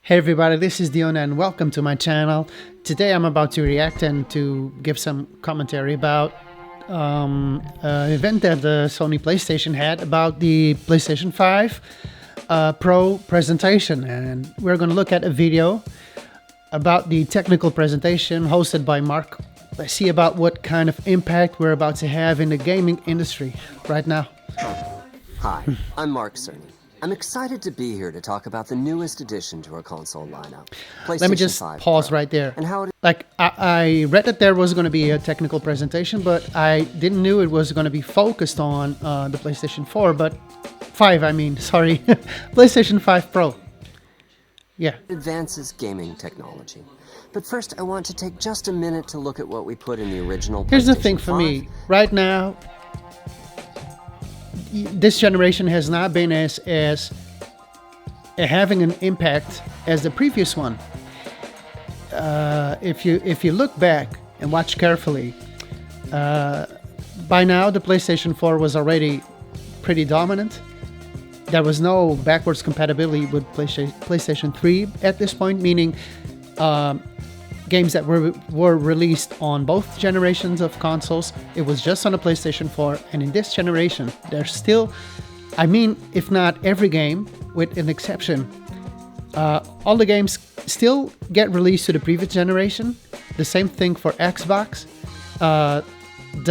Hey everybody, this is Dion and welcome to my channel. Today I'm about to react and to give some commentary about an event that the Sony PlayStation had about the PlayStation 5 Pro presentation. And we're going to look at a video about the technical presentation hosted by Mark. Let's see about what kind of impact we're about to have in the gaming industry right now. Hi, I'm Mark Cerny. I'm excited to be here to talk about the newest addition to our console lineup, PlayStation 5 Let me just pause Pro, right there. And how it Like, I read that there was going to be a technical presentation, but I didn't know it was going to be focused on the PlayStation 4, but 5, I mean, sorry, PlayStation 5 Pro. Yeah. advances gaming technology. But first, I want to take just a minute to look at what we put in the original Here's the PlayStation thing for 5. me. Right now, this generation has not been as having an impact as the previous one. If you look back and watch carefully, by now the PlayStation 4 was already pretty dominant. There was no backwards compatibility with PlayStation 3 at this point, meaning games that were released on both generations of consoles. It was just on the PlayStation 4, and in this generation, there's still, I mean, if not every game, with an exception, all the games still get released to the previous generation. The same thing for Xbox. The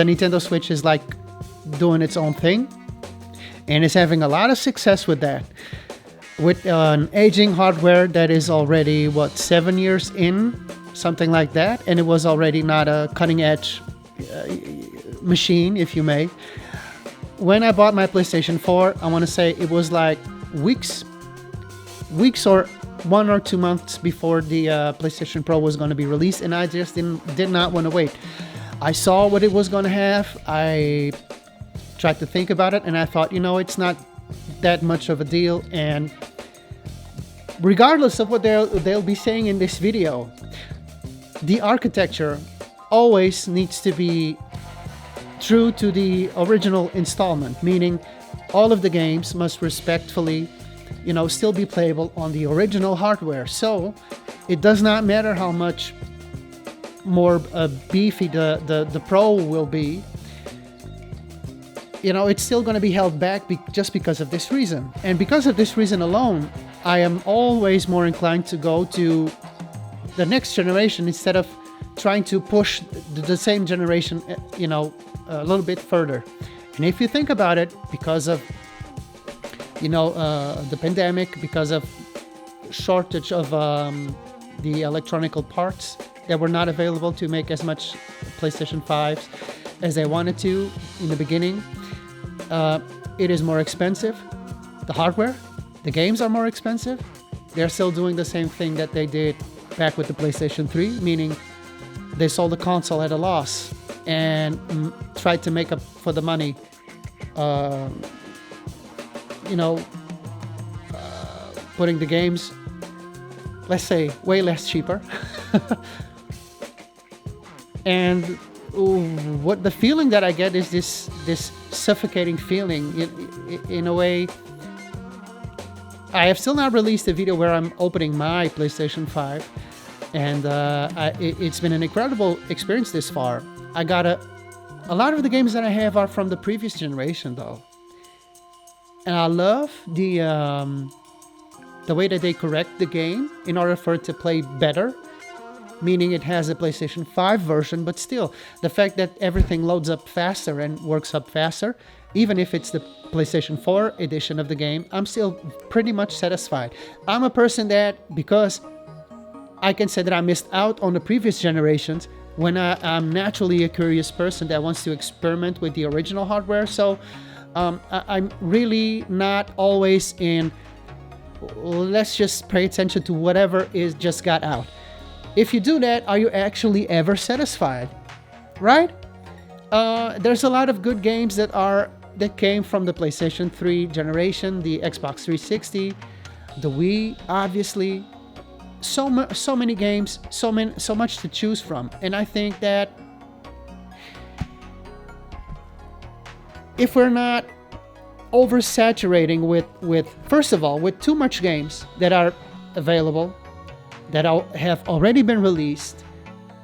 Nintendo Switch is like doing its own thing, and is having a lot of success with that. With an aging hardware that is already, what, 7 years in? Something like that, and it was already not a cutting-edge machine, if you may. When I bought my PlayStation 4, I want to say it was like weeks or 1 or 2 months before the PlayStation Pro was going to be released, and I just did not want to wait. I saw what it was going to have. I tried to think about it, and I thought, it's not that much of a deal. And regardless of what they'll be saying in this video, the architecture always needs to be true to the original installment, meaning all of the games must respectfully, still be playable on the original hardware. So it does not matter how much more beefy the Pro will be. It's still going to be held back just because of this reason. And because of this reason alone, I am always more inclined to go to the next generation instead of trying to push the same generation, a little bit further. And if you think about it, because of, the pandemic, because of shortage of the electronical parts that were not available to make as much PlayStation 5s as they wanted to in the beginning, it is more expensive. The hardware, the games are more expensive. They're still doing the same thing that they did back with the PlayStation 3, meaning they sold the console at a loss and tried to make up for the money, putting the games, let's say, way less cheaper. And what the feeling that I get is this suffocating feeling in a way. I have still not released a video where I'm opening my PlayStation 5, and it's been an incredible experience this far. I got a lot of the games that I have are from the previous generation, though, and I love the way that they correct the game in order for it to play better, meaning it has a PlayStation 5 version, but still, the fact that everything loads up faster and works up faster, even if it's the PlayStation 4 edition of the game, I'm still pretty much satisfied. I'm a person that, because I can say that I missed out on the previous generations, when I'm naturally a curious person that wants to experiment with the original hardware, so I'm really not always in, let's just pay attention to whatever is just got out. If you do that, are you actually ever satisfied? Right? There's a lot of good games that came from the PlayStation 3 generation, the Xbox 360, the Wii, obviously. So many games, so much to choose from. And I think that if we're not oversaturating with first of all, with too much games that are available that have already been released.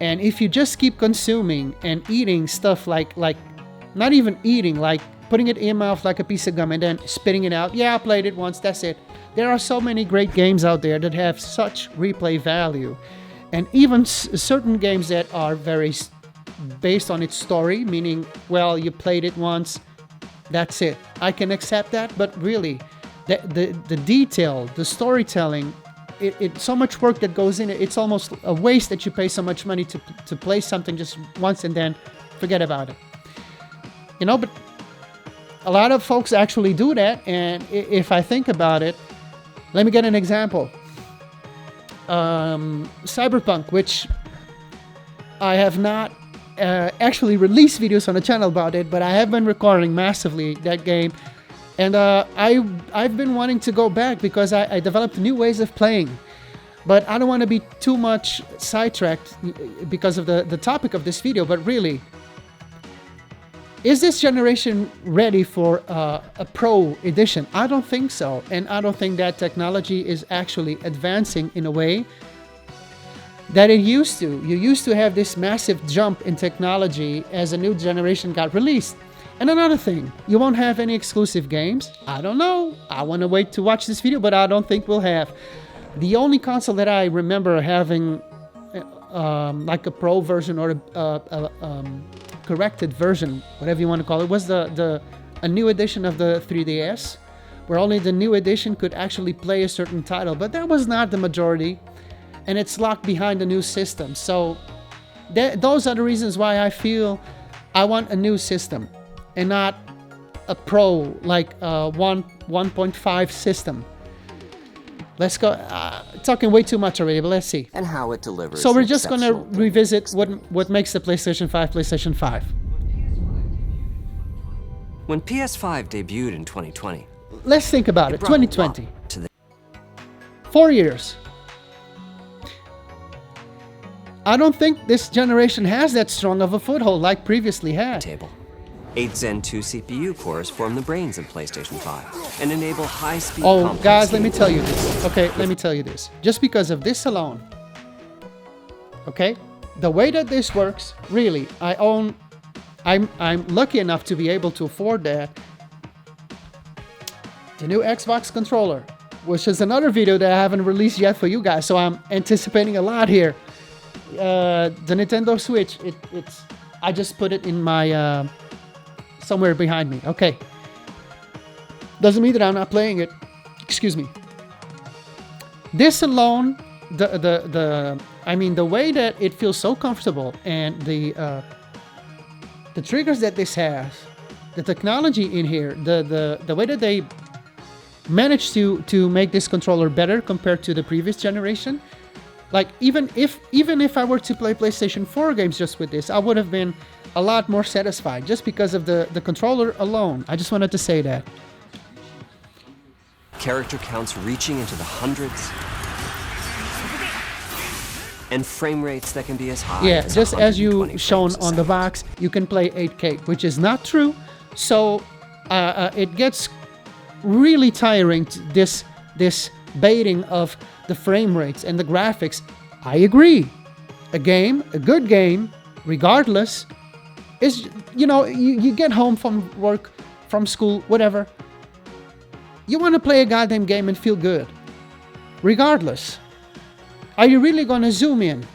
And if you just keep consuming and eating stuff like not even eating, like putting it in your mouth like a piece of gum and then spitting it out. Yeah, I played it once, that's it. There are so many great games out there that have such replay value. And even certain games that are very based on its story, meaning, well, you played it once, that's it. I can accept that, but really, the detail, the storytelling, it's so much work that goes in it. It's almost a waste that you pay so much money to play something just once and then forget about it. You know, but a lot of folks actually do that. And if I think about it, let me get an example. Cyberpunk, which I have not actually released videos on the channel about it, but I have been recording massively that game. And I've been wanting to go back because I developed new ways of playing. But I don't want to be too much sidetracked because of the topic of this video. But really, is this generation ready for a Pro edition? I don't think so. And I don't think that technology is actually advancing in a way that it used to. You used to have this massive jump in technology as a new generation got released. And another thing, you won't have any exclusive games. I don't know. I want to wait to watch this video, but I don't think we'll have. The only console that I remember having like a Pro version or a corrected version, whatever you want to call it, was a new edition of the 3DS, where only the new edition could actually play a certain title. But that was not the majority, and it's locked behind the new system. So those are the reasons why I feel I want a new system and not a Pro, like a 1.5 system. Let's go. Talking way too much already, but let's see. And how it delivers. So we're just going to revisit what makes the PlayStation 5. When PS5 debuted in 2020, let's think about it. 2020. 4 years. I don't think this generation has that strong of a foothold like previously had. Table. 8 Zen 2 CPU cores form the brains of PlayStation 5 and enable high-speed. Oh, guys, let me tell you this. Okay, let me tell you this. Just because of this alone, okay, the way that this works, really, I'm lucky enough to be able to afford that. The new Xbox controller, which is another video that I haven't released yet for you guys, so I'm anticipating a lot here. The Nintendo Switch, it's I just put it in my somewhere behind me. Okay. Doesn't mean that I'm not playing it. Excuse me. This alone, I mean, the way that it feels so comfortable, and the triggers that this has, the technology in here, the way that they managed to make this controller better compared to the previous generation. Like, even if I were to play PlayStation 4 games just with this, I would have been a lot more satisfied just because of the controller alone. I just wanted to say that. Character counts reaching into the hundreds. And frame rates that can be as high as just as you shown on the box, you can play 8K, which is not true. So it gets really tiring, this baiting of the frame rates and the graphics. I agree. A good game, regardless, is, you get home from work, from school, whatever. You want to play a goddamn game and feel good. Regardless. Are you really going to zoom in?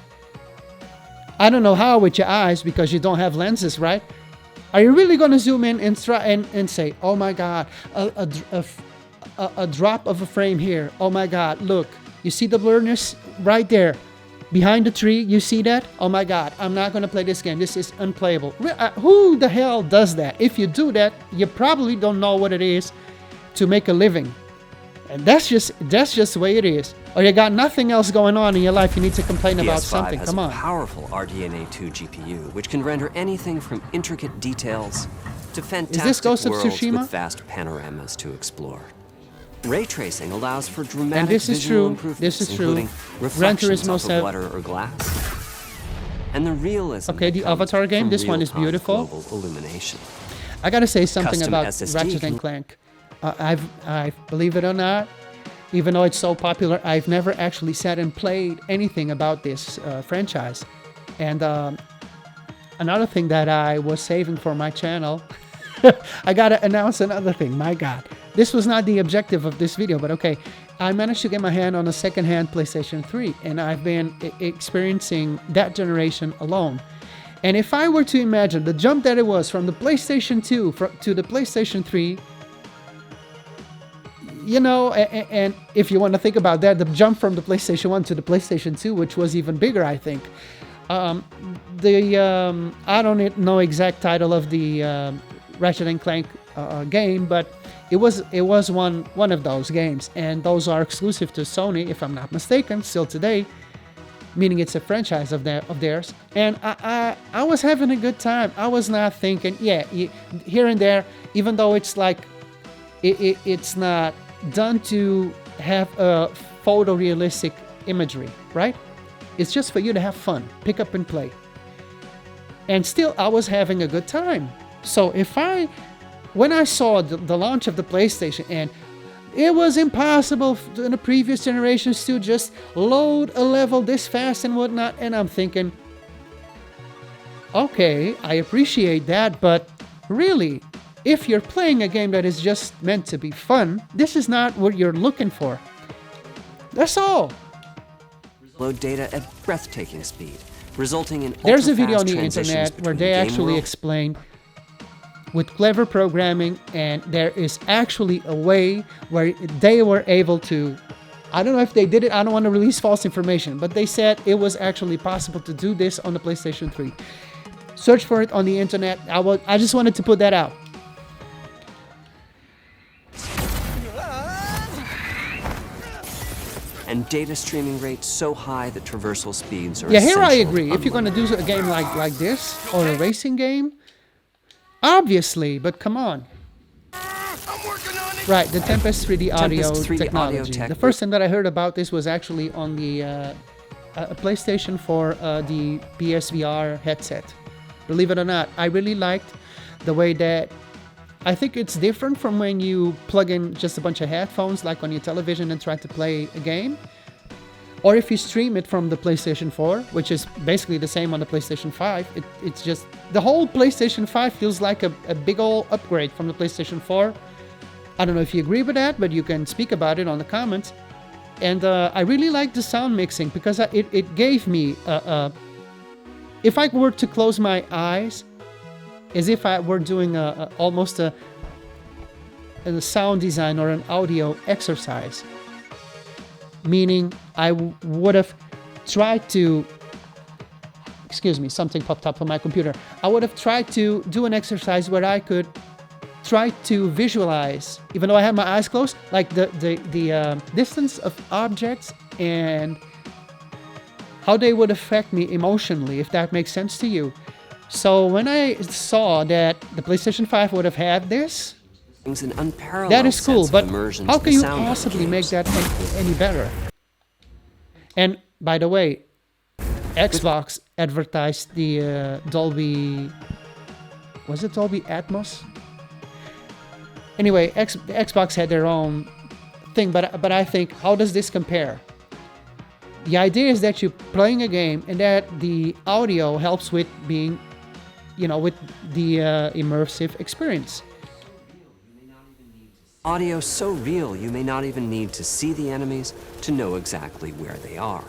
I don't know how with your eyes because you don't have lenses, right? Are you really going to zoom in and try and say, oh my God, a drop of a frame here. Oh my God, look. You see the blurriness right there? Behind the tree, you see that? Oh my God, I'm not going to play this game. This is unplayable. Who the hell does that? If you do that, you probably don't know what it is to make a living. And that's just the way it is. Or you got nothing else going on in your life, you need to complain about something. Come on. PS5 has a powerful RDNA 2 GPU, which can render anything from intricate details to fantastic worlds with vast panoramas to explore. Ray tracing allows for dramatic visual improvements, including reflections off of water or glass, and the realism. Okay, the Avatar game. This one is beautiful. Illumination. I gotta say something about Ratchet and Clank. I believe it or not, even though it's so popular, I've never actually sat and played anything about this franchise. And another thing that I was saving for my channel, I gotta announce another thing. My God, this was not the objective of this video, but okay. I managed to get my hand on a second-hand PlayStation 3, and I've been experiencing that generation alone. And if I were to imagine the jump that it was from the PlayStation 2 to the PlayStation 3, you know, and if you want to think about that, the jump from the PlayStation 1 to the PlayStation 2, which was even bigger, I think. I don't know exact title of the Ratchet & Clank game, but it was one of those games, and those are exclusive to Sony, if I'm not mistaken, still today, meaning it's a franchise of theirs. And I was having a good time. I was not thinking, yeah, here and there, even though it's like it's not done to have a photorealistic imagery, right? It's just for you to have fun, pick up and play. And still, I was having a good time. So when I saw the launch of the PlayStation, and it was impossible in the previous generations to just load a level this fast and whatnot, and I'm thinking, okay, I appreciate that, but really, if you're playing a game that is just meant to be fun, this is not what you're looking for. That's all. Load data at breathtaking speed, resulting in There's a video on the internet where they actually explain with clever programming, and there is actually a way where they were able to, I don't know if they did it, I don't want to release false information, but they said it was actually possible to do this on the PlayStation 3. Search for it on the internet. I just wanted to put that out. And data streaming rates so high that traversal speeds are here I agree. If you're going to do a game like this, or a racing game, obviously, but come on. I'm working on it. Right, the Tempest 3D audio technology. The first time that I heard about this was actually on the PlayStation 4, the PSVR headset. Believe it or not, I really liked the way that, I think it's different from when you plug in just a bunch of headphones like on your television and try to play a game. Or if you stream it from the PlayStation 4, which is basically the same on the PlayStation 5. It's just, the whole PlayStation 5 feels like a big old upgrade from the PlayStation 4. I don't know if you agree with that, but you can speak about it on the comments. And I really like the sound mixing, because it gave me, if I were to close my eyes, as if I were doing almost a sound design or an audio exercise. Meaning I would have tried to, excuse me, something popped up on my computer. I would have tried to do an exercise where I could try to visualize, even though I had my eyes closed, like the distance of objects and how they would affect me emotionally, if that makes sense to you. So when I saw that the PlayStation 5 would have had this, that is cool, but how can you possibly make that any better? And by the way, Xbox advertised the Dolby, was it Dolby Atmos? Anyway, Xbox had their own thing, but I think, how does this compare? The idea is that you're playing a game and that the audio helps with being, with the immersive experience. Audio so real you may not even need to see the enemies to know exactly where they are.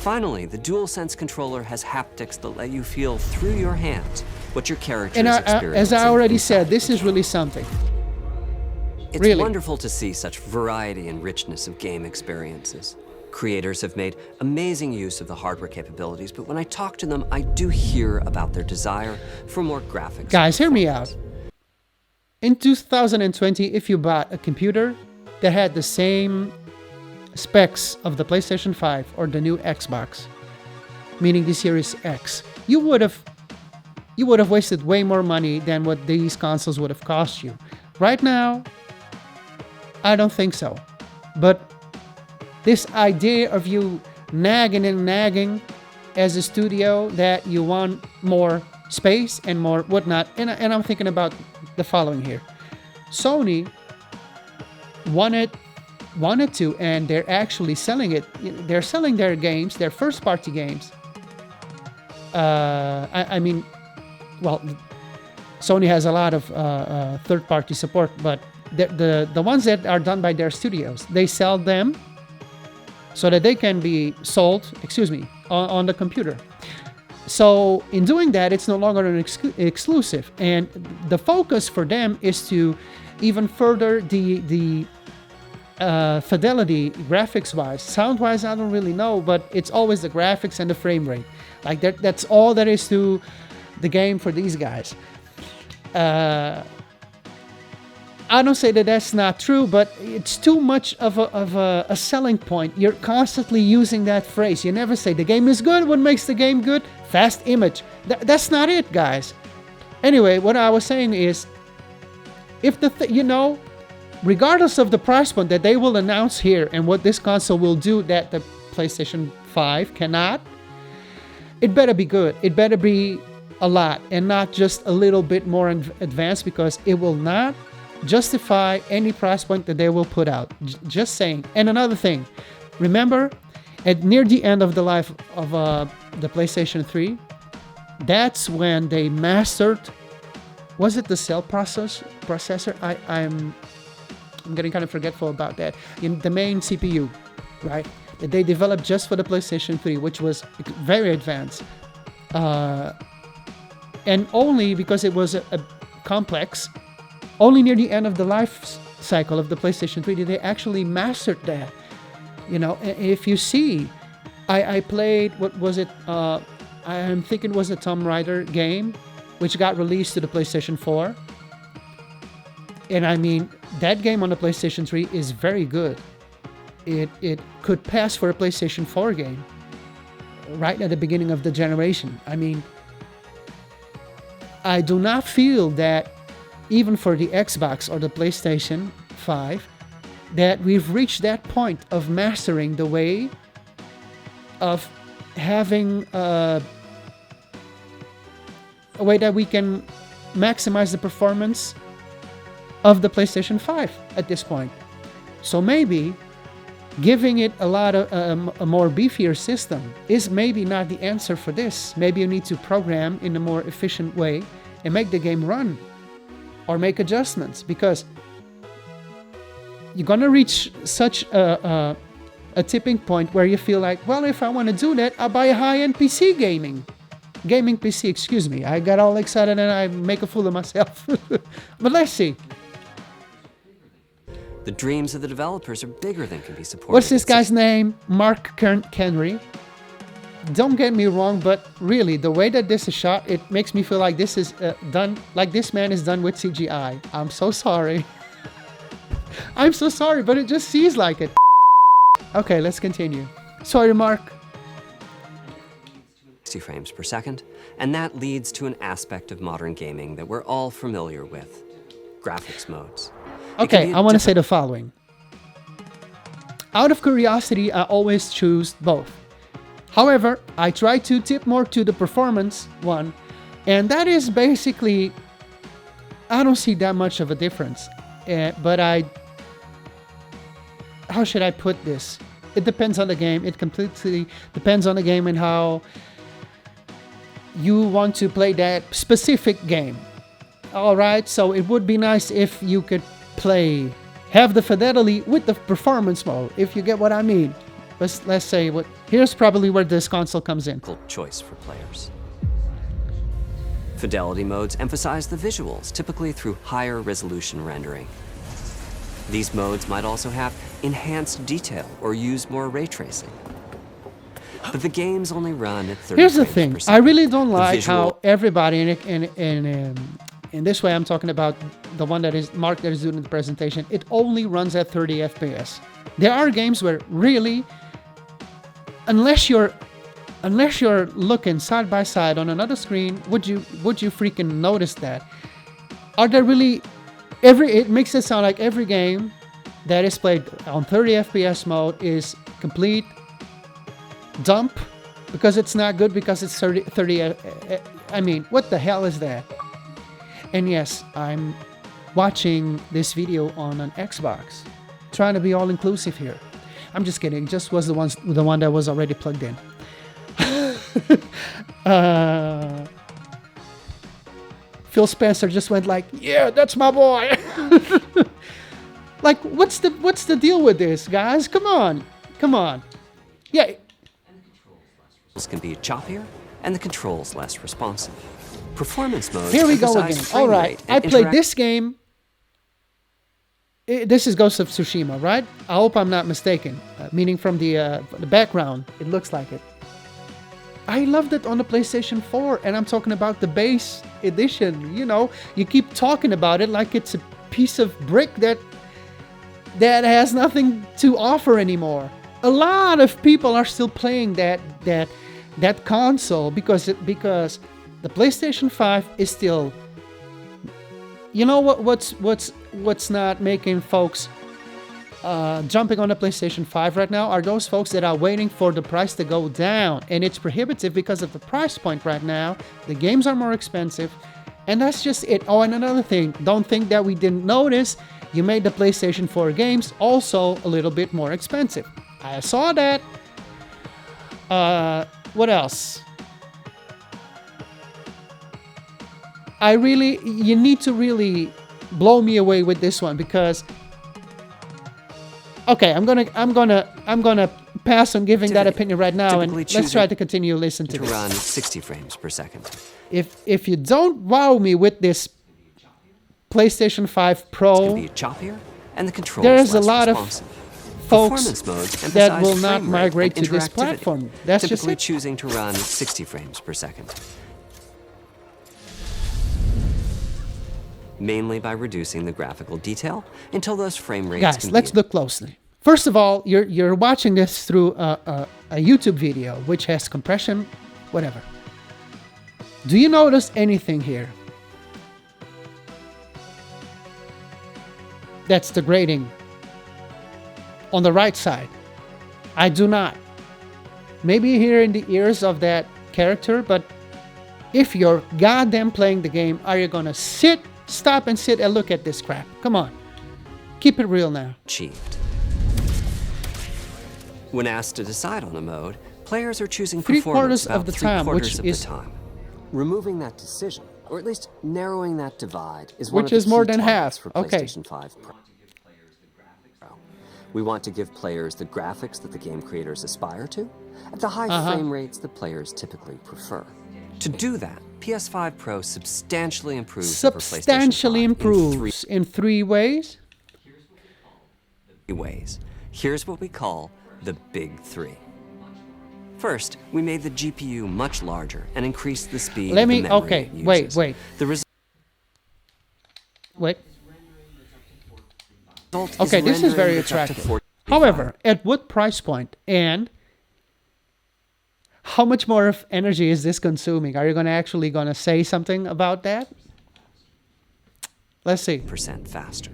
Finally, the DualSense controller has haptics that let you feel through your hands what your character is experiencing. As I already said, this is really something. It's wonderful to see such variety and richness of game experiences. Creators have made amazing use of the hardware capabilities, but when I talk to them, I do hear about their desire for more graphics. Guys, hear me out. In 2020, if you bought a computer that had the same specs of the PlayStation 5 or the new Xbox, meaning the Series X, you would have wasted way more money than what these consoles would have cost you. Right now, I don't think so. But this idea of you nagging and nagging as a studio that you want more space and more whatnot, and I'm thinking about the following here. Sony wanted to, and they're actually selling it. They're selling their games, their first-party games. I mean, well, Sony has a lot of third-party support, but the ones that are done by their studios, they sell them so that they can be sold, on the computer. So in doing that, it's no longer an exclusive, and the focus for them is to even further the fidelity, graphics-wise. Sound-wise, I don't really know, but it's always the graphics and the frame rate. Like that's all there is to the game for these guys. I don't say that that's not true, but it's too much of a selling point. You're constantly using that phrase. You never say the game is good. What makes the game good? Fast image. That's not it, guys. Anyway, what I was saying is, if regardless of the price point that they will announce here and what this console will do that the PlayStation 5 cannot, it better be good. It better be a lot and not just a little bit more advanced, because it will not justify any price point that they will put out. Just saying. And another thing, remember, near the end of the life of the PlayStation 3, that's when they mastered, was it the cell processor? I'm getting kind of forgetful about that. In the main CPU, right? That they developed just for the PlayStation 3, which was very advanced. And only because it was a complex, only near the end of the life cycle of the PlayStation 3 did they actually master that. If you see, I played, what was it? I'm thinking it was a Tomb Raider game, which got released to the PlayStation 4. And I mean, that game on the PlayStation 3 is very good. It could pass for a PlayStation 4 game right at the beginning of the generation. I mean, I do not feel that even for the Xbox or the PlayStation 5, that we've reached that point of mastering the way of having a way that we can maximize the performance of the PlayStation 5 at this point. So maybe giving it a lot of a more beefier system is maybe not the answer for this. Maybe you need to program in a more efficient way and make the game run, or make adjustments, because you're gonna reach such a tipping point where you feel like, well, if I want to do that, I'll buy a high-end PC gaming PC. I got all excited and I make a fool of myself. But let's see. The dreams of the developers are bigger than can be supported. What's this guy's name? Mark Henry. Don't get me wrong, but really, the way that this is shot, it makes me feel like this is done, like this man is done with CGI. I'm so sorry. I'm so sorry, but it just seems like it. Okay, let's continue. Sorry, Mark. 60 frames per second, and that leads to an aspect of modern gaming that we're all familiar with: graphics modes. Okay, I want to say the following. Out of curiosity, I always choose both. However, I try to tip more to the performance one, and that is basically, I don't see that much of a difference. But how should I put this? It depends on the game. It completely depends on the game and how you want to play that specific game. All right, so it would be nice if you could have the fidelity with the performance mode, if you get what I mean. Let's say here's probably where this console comes in. Choice for players. Fidelity modes emphasize the visuals, typically through higher resolution rendering. These modes might also have enhanced detail or use more ray tracing. But the games only run at 30 Here's the thing. I really don't like visual... how everybody, in this way I'm talking about the one that is Mark that is doing the presentation, it only runs at 30 FPS. There are games where really, unless you're looking side by side on another screen, would you freaking notice that? Are there really it makes it sound like every game that is played on 30 FPS mode is complete dump because it's not good because it's 30 I mean, what the hell is that? And yes, I'm watching this video on an Xbox. trying to be all inclusive here. I'm just kidding. It just was the one that was already plugged in. Phil Spencer just went like, yeah, that's my boy. Like, what's the deal with this, guys? Come on. Yeah. This can be choppier and the controls less responsive. Performance mode. Here we go again. All right. I played this game. This is Ghost of Tsushima, right? I hope I'm not mistaken. Meaning from the background, it looks like it. I loved it on the PlayStation 4, and I'm talking about the base edition. You know, you keep talking about it like it's a piece of brick that has nothing to offer anymore. A lot of people are still playing that console because the PlayStation 5 is still. You know what's not making folks jumping on the PlayStation 5 right now are those folks that are waiting for the price to go down, and it's prohibitive because of the price point right now. The games are more expensive, and that's just it. Oh, and another thing, don't think that we didn't notice. You made the PlayStation 4 games also a little bit more expensive. I saw that. What else? You need to really blow me away with this one because. Okay, I'm gonna pass on giving that opinion right now, and let's try to continue listening to this. Run 60 frames per second. If you don't wow me with this PlayStation 5 Pro, be choppier and the controls there's a less lot responsive. of folks that will not migrate to this platform. That's just typically it. Choosing to run 60 frames per second. Mainly by reducing the graphical detail until those frame rates. Guys, let's look closely. First of all, you're watching this through a YouTube video, which has compression, whatever. Do you notice anything here that's degrading on the right side? I do not. Maybe here in the ears of that character, but if you're goddamn playing the game, are you gonna stop and sit and look at this crap? Come on. Keep it real now. Achieved. When asked to decide on a mode, players are choosing performance about 3/4 of the time. Removing that decision, or at least narrowing that divide, is one of the more key than targets half. for Okay. PlayStation 5 Pro. We want to give players the graphics that the game creators aspire to, at the high frame rates that players typically prefer. To do that, PS5 Pro substantially improves Substantially improves in three ways? Here's what we call the big three. First, we made the GPU much larger and increased the speed of the memory it uses. Wait. Okay, this is very attractive. However, at what price point and how much more of energy is this consuming? Are you actually gonna say something about that? Let's see. % faster.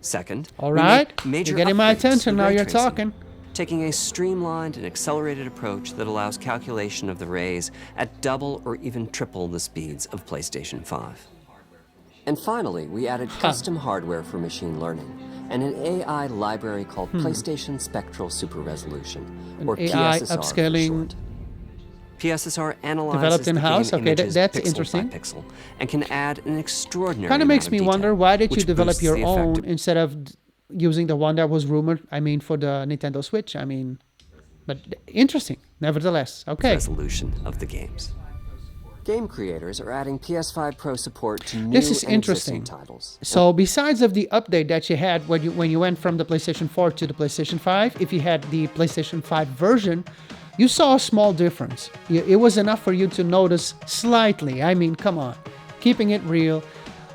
Second, all right, you're getting my attention now. You're talking. Taking a streamlined and accelerated approach that allows calculation of the rays at double or even triple the speeds of PlayStation 5. And finally, we added custom hardware for machine learning and an AI library called PlayStation Spectral Super Resolution, or AI PSSR upscaling. PSSR analyzes developed in-house. Okay, that's pixel interesting. by pixel and can add an extraordinary kind of makes me wonder, why did you develop boosts your the own instead of using the one that was rumored? I mean, for the Nintendo Switch. I mean, but interesting, nevertheless. Okay. Resolution of the games. Game creators are adding PS5 Pro support to new This is and interesting. existing titles. So besides of the update that you had when you went from the PlayStation 4 to the PlayStation 5, if you had the PlayStation 5 version, you saw a small difference. It was enough for you to notice slightly. I mean, come on, keeping it real.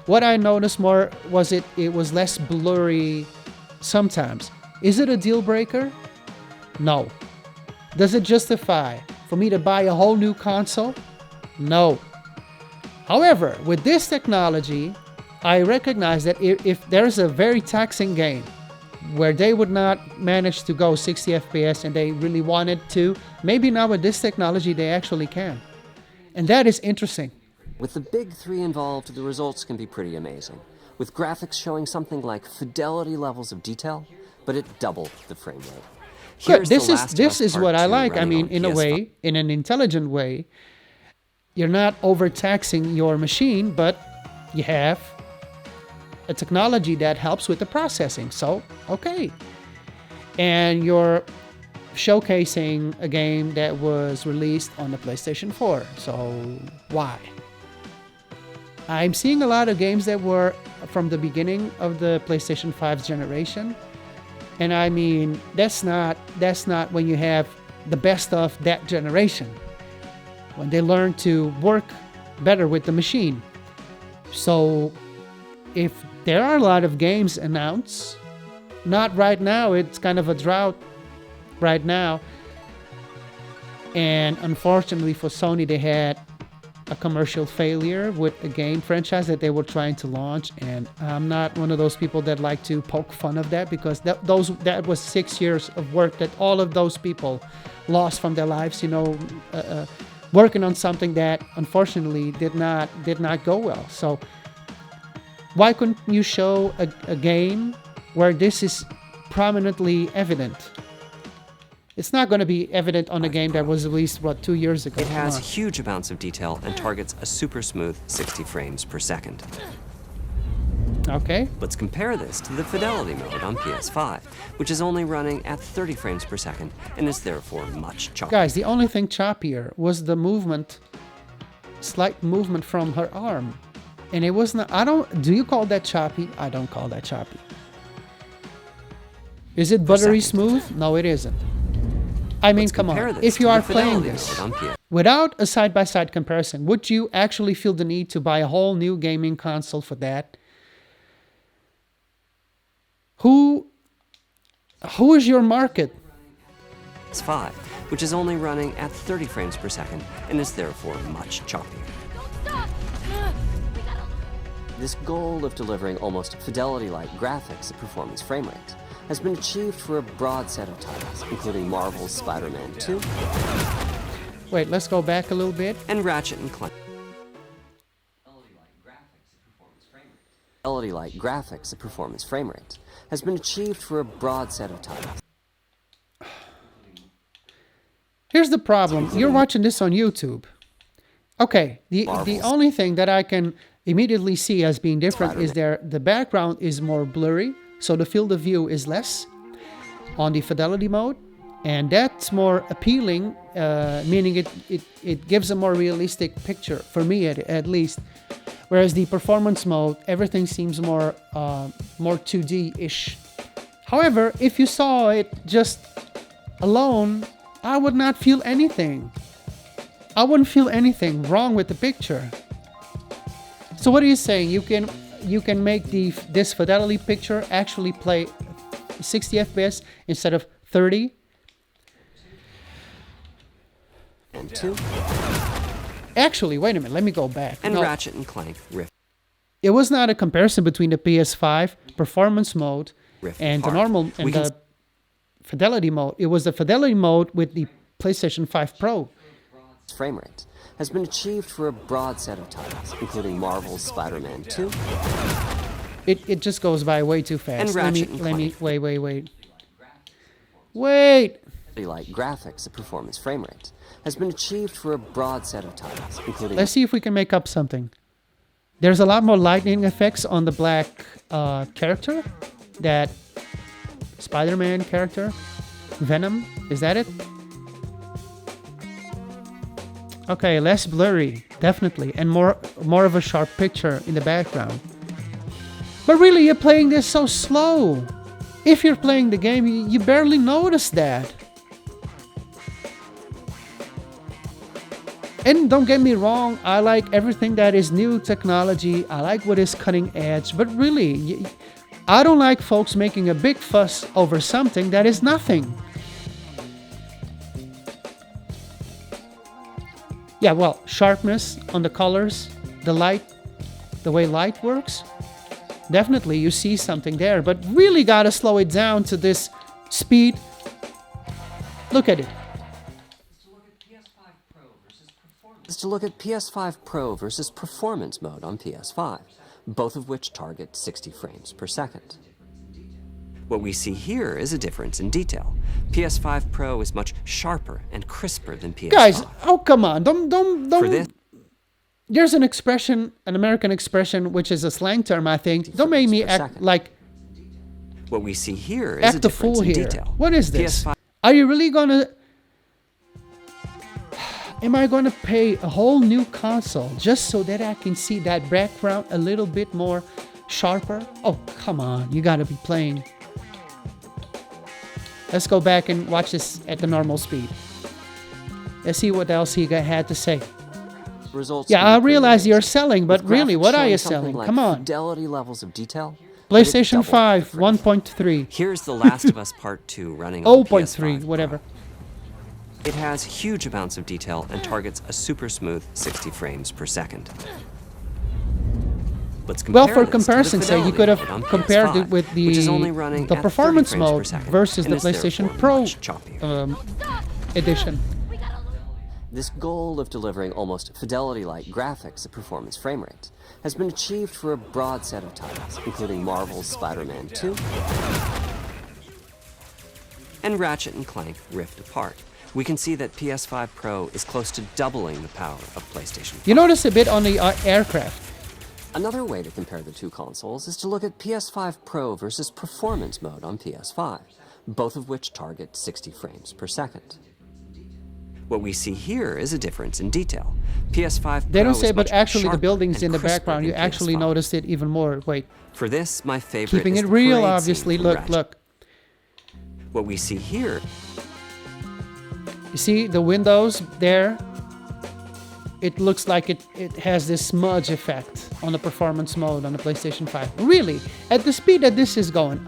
What I noticed more was it was less blurry sometimes. Is it a deal breaker? No. Does it justify for me to buy a whole new console? No. However, with this technology, I recognize that if there's a very taxing game where they would not manage to go 60 FPS and they really wanted to, maybe now with this technology they actually can. And that is interesting. With the big three involved, the results can be pretty amazing. with graphics showing something like fidelity levels of detail, but at double the frame rate. Good. This is what I like. I mean, in a way, in an intelligent way, you're not overtaxing your machine, but you have a technology that helps with the processing. So, okay. And you're showcasing a game that was released on the PlayStation 4. So, why? I'm seeing a lot of games that were from the beginning of the PlayStation 5 generation. And I mean, that's not when you have the best of that generation. When they learn to work better with the machine. So, if there are a lot of games announced, not right now, it's kind of a drought right now. And unfortunately for Sony, they had a commercial failure with a game franchise that they were trying to launch, and I'm not one of those people that like to poke fun of that, because that was 6 years of work that all of those people lost from their lives, working on something that unfortunately did not go well. So why couldn't you show a game where this is prominently evident? It's not going to be evident on a game that was released, 2 years ago? It has huge amounts of detail and targets a super smooth 60 frames per second. Okay. Let's compare this to the fidelity mode on PS5, which is only running at 30 frames per second and is therefore much choppier. Guys, the only thing choppier was the movement, slight movement from her arm. And it was not, do you call that choppy? I don't call that choppy. Is it buttery smooth? No, it isn't. I mean, come on, if you are playing this without a side-by-side comparison, would you actually feel the need to buy a whole new gaming console for that? Who is your market? PS5, which is only running at 30 frames per second and is therefore much choppier. This goal of delivering almost fidelity-like graphics at performance frame rates has been achieved for a broad set of titles, including Marvel's Spider-Man 2. Wait, let's go back a little bit. And Ratchet & Clank. Fidelity-like graphics at performance frame rates has been achieved for a broad set of titles. Here's the problem. You're watching this on YouTube. Okay, the only thing that I can immediately see as being different is the background is more blurry. So the field of view is less on the fidelity mode, and that's more appealing, meaning it gives a more realistic picture, for me at least. Whereas the performance mode, everything seems more 2D-ish. However, if you saw it just alone, I would not feel anything. I wouldn't feel anything wrong with the picture. So what are you saying? You can make this fidelity picture actually play 60 FPS instead of 30? And 2. Actually, wait a minute. Let me go back. And no. Ratchet & Clank Rift. It was not a comparison between the PS5 performance mode and the normal and the fidelity mode. It was the fidelity mode with the PlayStation 5 Pro. Frame rate has been achieved for a broad set of titles, including Marvel's Spider-Man 2. It just goes by way too fast. And Wait. Like graphics at performance frame rate has been achieved for a broad set of titles, including... Let's see if we can make up something. There's a lot more lightning effects on the black character. That Spider-Man character. Venom, is that it? Okay, less blurry, definitely, and more of a sharp picture in the background. But really, you're playing this so slow. If you're playing the game, you barely notice that. And don't get me wrong, I like everything that is new technology. I like what is cutting edge. But really, I don't like folks making a big fuss over something that is nothing. Yeah, well, sharpness on the colors, the light, the way light works. Definitely, you see something there. But really gotta slow it down to this speed. Look at it. Is to look at PS5 Pro versus performance mode on PS5. both of which target 60 frames per second. What we see here is a difference in detail. PS5 Pro is much sharper and crisper than PS5. Guys, oh come on, don't. For this, there's an expression, an American expression, which is a slang term, I think. Don't make me act like. What we see here is a Act a fool difference in here. detail. What is this? PS5 Are you really gonna? Am I gonna pay a whole new console just so that I can see that background a little bit more sharper? Oh come on, you gotta be playing. Let's go back and watch this at the normal speed. Let's see what else he had to say. Results Yeah, I realize you're selling, but really, what are you selling? Like Come on. Fidelity levels of detail. PlayStation 5 1.3. Here's The Last of Us Part 2 running on 0.3, PS5 whatever. Pro. It has huge amounts of detail and targets a super smooth 60 frames per second. Let's compare Well, for this to the comparison's sake, you fidelity could have mode on compared PS5, it with which is only running the at performance 30 frames per mode second versus and the is PlayStation therefore Pro much choppier. edition. This goal of delivering almost fidelity-like graphics at performance frame rates has been achieved for a broad set of titles, including Marvel's Spider-Man 2 and Ratchet & Clank Rift Apart. We can see that PS5 Pro is close to doubling the power of PlayStation 5. You notice a bit on the aircraft. Another way to compare the two consoles is to look at PS5 Pro versus performance mode on PS5, both of which target 60 frames per second. What we see here is a difference in detail. PS5 Pro They don't say, is but much actually the sharper buildings and in the crisper background, than you actually PS5. noticed it even more. Wait, For this, my favorite keeping is it the real, parade obviously. scene from Look, Ratchet. look. What we see here You see the windows there? It looks like it has this smudge effect on the performance mode on the PlayStation 5. Really, at the speed that this is going,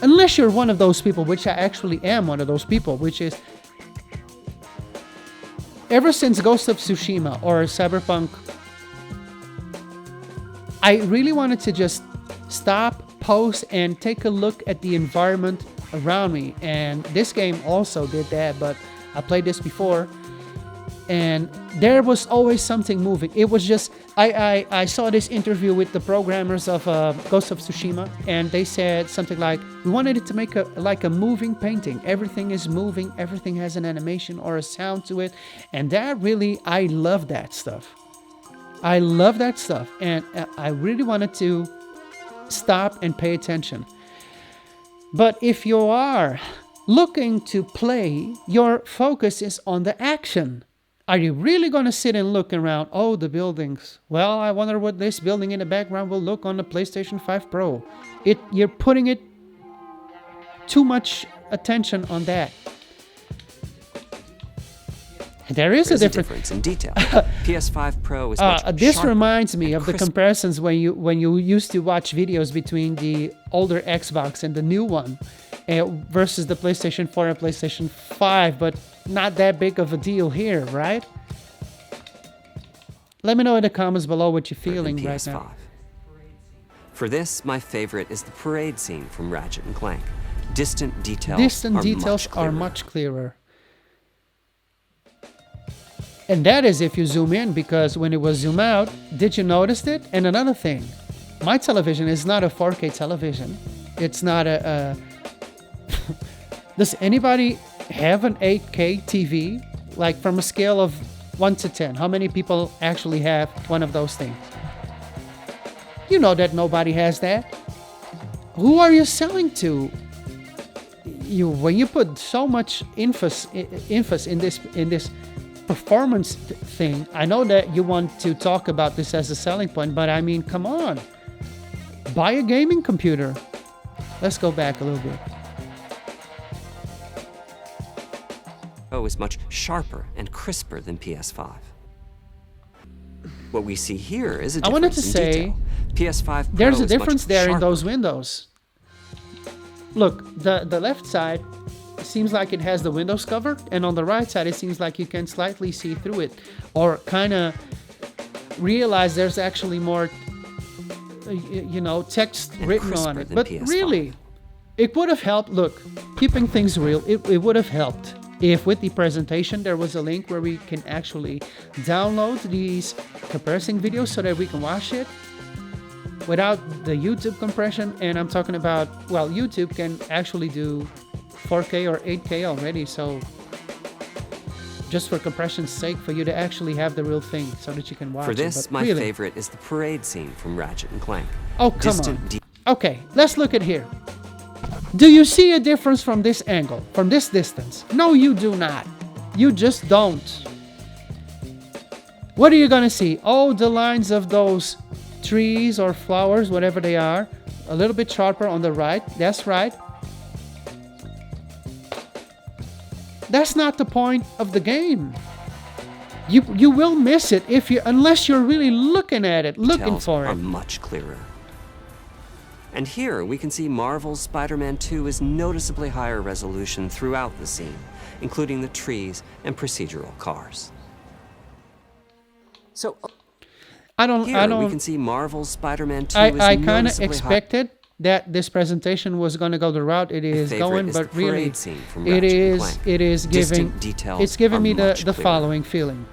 unless you're one of those people, which I actually am one of those people, which is ever since Ghost of Tsushima or Cyberpunk, I really wanted to just stop, pause, and take a look at the environment around me. And this game also did that, but I played this before, and there was always something moving. It was just, I saw this interview with the programmers of Ghost of Tsushima, and they said something like, we wanted it to make a moving painting. Everything is moving, everything has an animation or a sound to it, and that really, I love that stuff. I love that stuff, and I really wanted to stop and pay attention. But if you are looking to play, your focus is on the action. Are you really going to sit and look around? Oh, the buildings. Well, I wonder what this building in the background will look on the PlayStation 5 Pro. You're putting it too much attention on that. There is a difference in detail. PS5 Pro is much this sharper reminds me and of the crisper. comparisons when you used to watch videos between the older Xbox and the new one versus the PlayStation 4 and PlayStation 5, but not that big of a deal here, right? Let me know in the comments below what you're feeling right now. For this, my favorite is the parade scene from Ratchet & Clank. Distant details are much clearer. And that is if you zoom in, because when it was zoom out, did you notice it? And another thing, my television is not a 4K television. It's not a Does anybody have an 8K TV? Like from a scale of 1 to 10, how many people actually have one of those things? You know that nobody has that. Who are you selling to? When you put so much emphasis in this performance thing, I know that you want to talk about this as a selling point, but I mean, come on. Buy a gaming computer. Let's go back a little bit. Pro is much sharper and crisper than PS5. What we see here is a difference I wanted to in say, detail. PS5 Pro there's a is difference much there in sharper. those windows. Look, the left side seems like it has the windows covered, and on the right side it seems like you can slightly see through it, or kind of realize there's actually more text And written crisper on it. than But PS5. really, it would have helped. Look, keeping things real, it would have helped if with the presentation there was a link where we can actually download these comparison videos so that we can watch it. without the YouTube compression. And I'm talking about, well, YouTube can actually do 4K or 8K already, so just for compression's sake, for you to actually have the real thing so that you can watch it. For this, my favorite is the parade scene from Ratchet and Clank. Oh, come on. Okay, let's look at here. Do you see a difference from this angle, from this distance? No, you do not. You just don't. What are you gonna see? Oh, the lines of those trees or flowers, whatever they are, a little bit sharper on the right. That's right. That's not the point of the game. You will miss it unless you're really looking at it, looking for it. Are much clearer. And here we can see Marvel's Spider-Man 2 is noticeably higher resolution throughout the scene, including the trees and procedural cars. So I don't we can see Marvel's Spider-Man 2 I kind of expected that this presentation was going to go the route it is going, but really it is giving me the following feeling.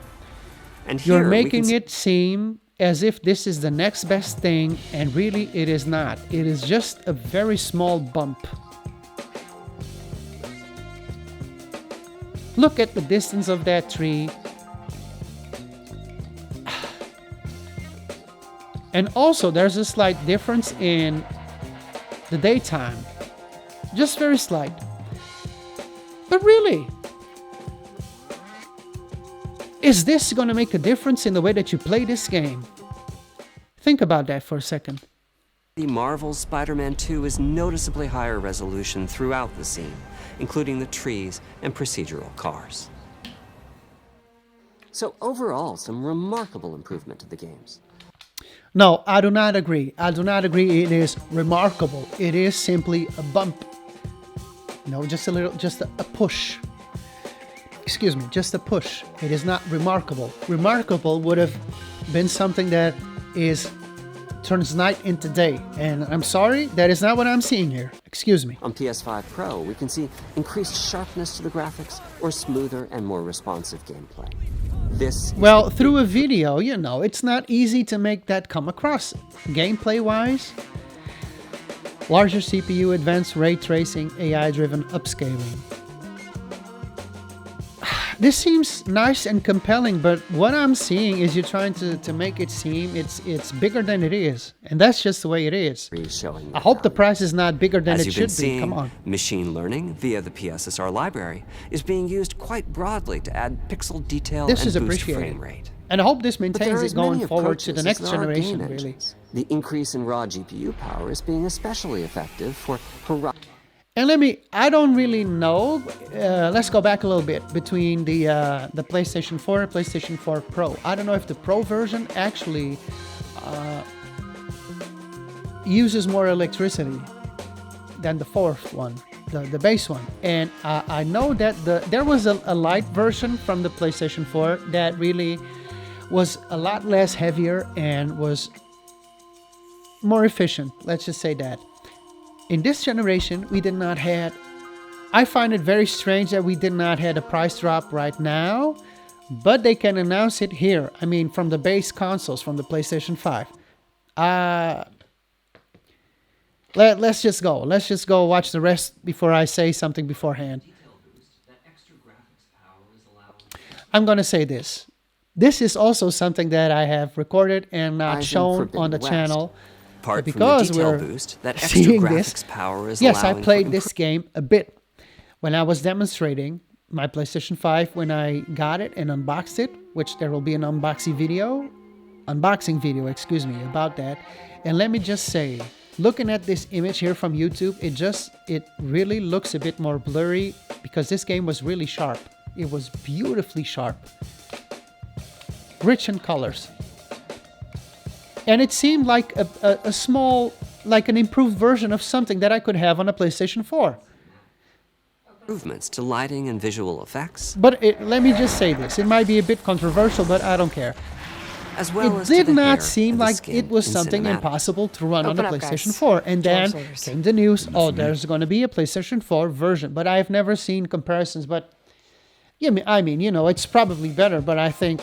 And you're making it seem as if this is the next best thing, and really it is not. It is just a very small bump. Look at the distance of that tree. And also there's a slight difference in the daytime. Just very slight. But really, is this going to make a difference in the way that you play this game? Think about that for a second. The Marvel's Spider-Man 2 is noticeably higher resolution throughout the scene, including the trees and procedural cars. So overall, some remarkable improvement to the games. No, I do not agree. I do not agree it is remarkable. It is simply a bump. No, just a push. Excuse me, just a push. It is not remarkable. Remarkable would have been something that turns night into day. And I'm sorry, that is not what I'm seeing here. Excuse me. On PS5 Pro, we can see increased sharpness to the graphics or smoother and more responsive gameplay. Well, through a video, you know, it's not easy to make that come across. Gameplay-wise, larger CPU, advanced ray tracing, AI-driven upscaling. This seems nice and compelling, but what I'm seeing is you're trying to make it seem it's bigger than it is. And that's just the way it is. I hope the price is not bigger than it should be. Come on. Machine learning via the PSSR library is being used quite broadly to add pixel detail and boost frame rate. And I hope this maintains it going forward to the next generation, really. The increase in raw GPU power is being especially effective for And I don't really know, let's go back a little bit, between the PlayStation 4 and PlayStation 4 Pro. I don't know if the Pro version actually uses more electricity than the fourth one, the base one. And I know that there was a light version from the PlayStation 4 that really was a lot less heavier and was more efficient, let's just say that. In this generation, we did not have... I find it very strange that we did not have a price drop right now, but they can announce it here. I mean, from the base consoles, from the PlayStation 5. Let's just go. Let's just go watch the rest before I say something beforehand. I'm going to say this. This is also something that I have recorded and not shown on the channel. Because we're seeing this, yes, I played this game a bit. When I was demonstrating my PlayStation 5 when I got it and unboxed it, which there will be an unboxing video, about that. And let me just say, looking at this image here from YouTube, it really looks a bit more blurry because this game was really sharp. It was beautifully sharp, rich in colors. And it seemed like a small, like an improved version of something that I could have on a PlayStation 4. Improvements to lighting and visual effects. But let me just say this. It might be a bit controversial, but I don't care. As well it did not seem like it was something impossible to run on the PlayStation 4. And then came the news, oh, there's going to be a PlayStation 4 version. But I've never seen comparisons. But yeah, I mean, you know, it's probably better. But I think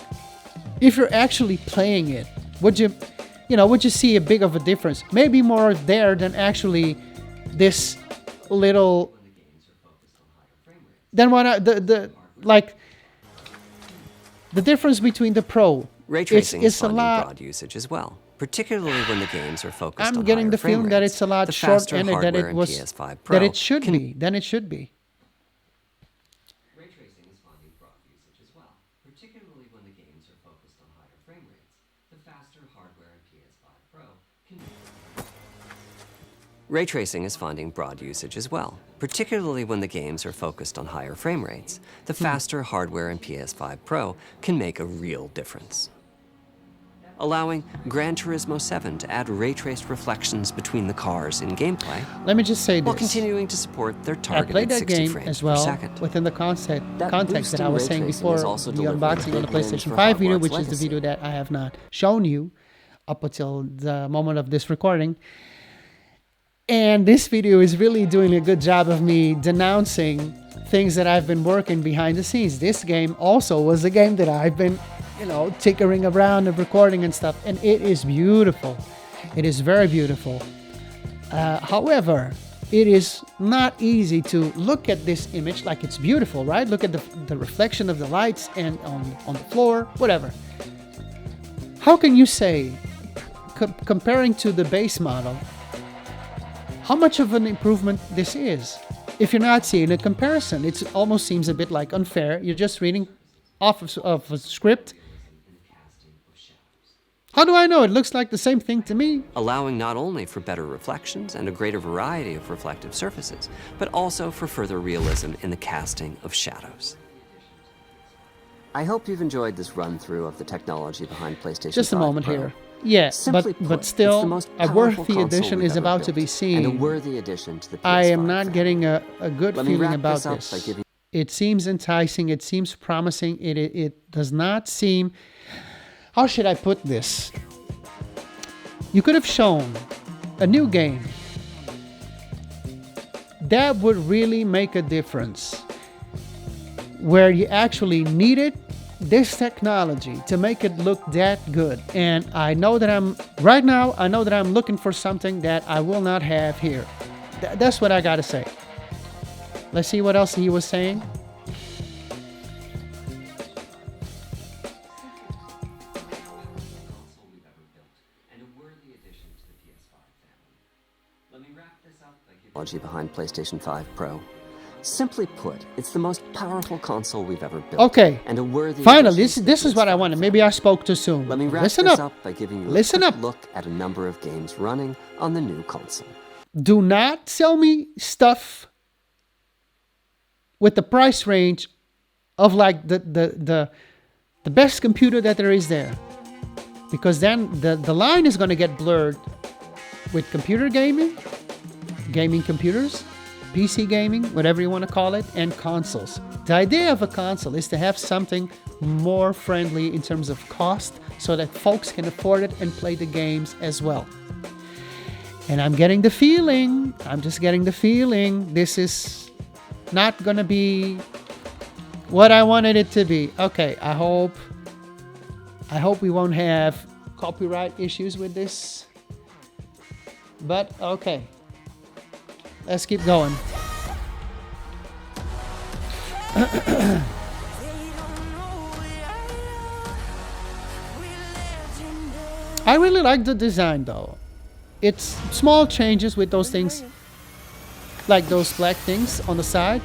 if you're actually playing it, would you... would you see a big of a difference? Maybe more there than actually this little. Then the difference between the Pro. Ray tracing is finding broad usage as well, particularly when the games are focused on higher frame rates. I'm getting the feeling that it's a lot short-ended than it was. PS5 Pro that it should be. Than it should be. Ray tracing is finding broad usage as well, particularly when the games are focused on higher frame rates. The faster hardware in PS5 Pro can. Ray tracing is finding broad usage as well, particularly when the games are focused on higher frame rates. The faster hardware in PS5 Pro can make a real difference. Allowing Gran Turismo 7 to add ray-traced reflections between the cars in gameplay. Let me just say this. While continuing to support their targeted I played that 60 game frames as well per second. within the context that I was saying before, the unboxing on the PlayStation 5 video, which is the video that I have not shown you up until the moment of this recording. And this video is really doing a good job of me denouncing things that I've been working behind the scenes. This game also was a game that I've been, tinkering around and recording and stuff, and it is beautiful. It is very beautiful. However, it is not easy to look at this image like it's beautiful, right? Look at the reflection of the lights and on the floor, whatever. How can you say, comparing to the base model, how much of an improvement this is? If you're not seeing a comparison, it almost seems a bit like unfair. You're just reading off of a script. How do I know? It looks like the same thing to me. Allowing not only for better reflections and a greater variety of reflective surfaces, but also for further realism in the casting of shadows. I hope you've enjoyed this run-through of the technology behind PlayStation 5 Just a moment Pro. here. Yes, but still, a worthy addition is about to be seen. And a worthy addition to the PS5 I am not getting a good Let me feeling wrap about this up this. by giving- It seems enticing. It seems promising. It does not seem... How should I put this? You could have shown a new game that would really make a difference, where you actually needed this technology to make it look that good. And I know that I'm looking for something that I will not have here. That's what I gotta say. Let's see what else he was saying. Behind PlayStation 5 Pro. Simply put, it's the most powerful console we've ever built. Okay. And a worthy Finally, this is what I wanted. Maybe I spoke too soon. Let me wrap Listen this up. up by giving you Listen a up. quick look at a number of games running on the new console. Do not sell me stuff with the price range of like the best computer that there is there, because then the line is going to get blurred with computer gaming computers, PC gaming, whatever you want to call it, and consoles. The idea of a console is to have something more friendly in terms of cost so that folks can afford it and play the games as well. And I'm getting the feeling, this is not going to be what I wanted it to be. Okay, I hope we won't have copyright issues with this. But okay. Let's keep going. I really like the design though. It's small changes with those things, like those black things on the side.